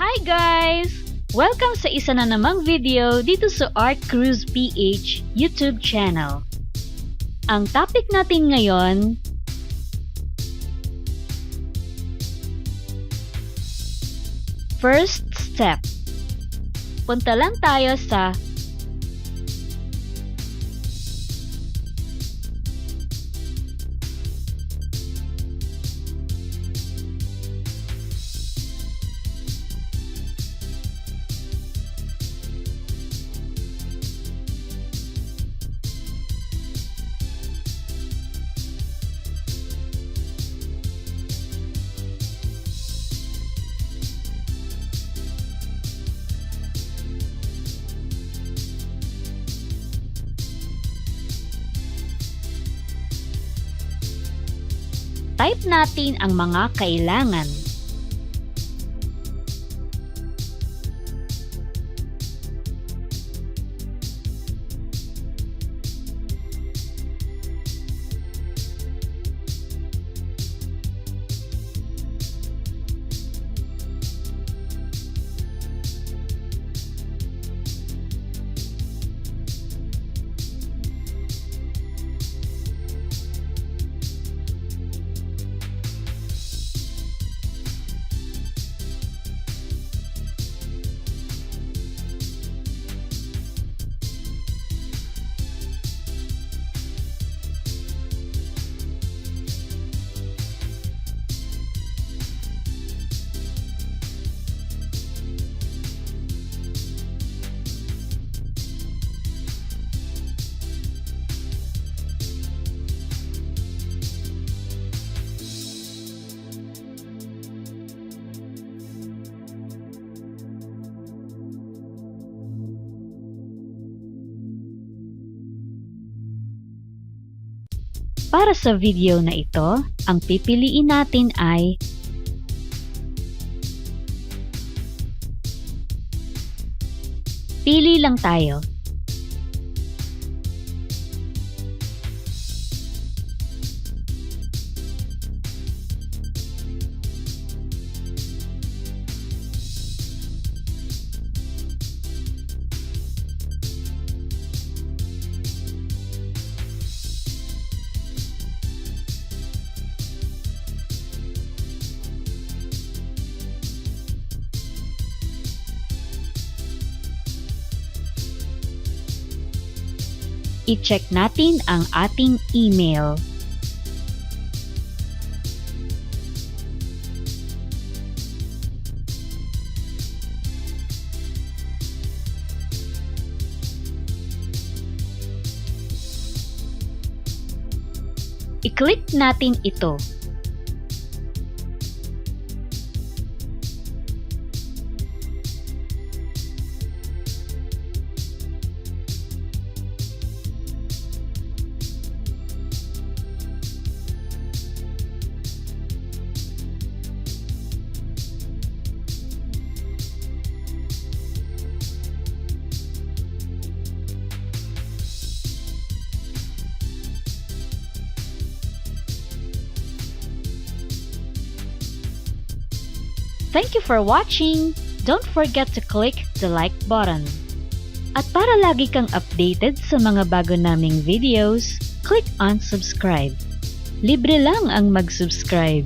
Hi guys! Welcome sa isa na namang video dito sa Art Cruise PH YouTube channel. Ang topic natin ngayon, first step. Punta lang tayo sa type natin ang mga kailangan. Para sa video na ito, ang pipiliin natin ay pili lang tayo. I-check natin ang ating email. I-click natin ito. Thank you for watching! Don't forget to click the like button. At para lagi kang updated sa mga bago naming videos, click on subscribe. Libre lang ang mag-subscribe.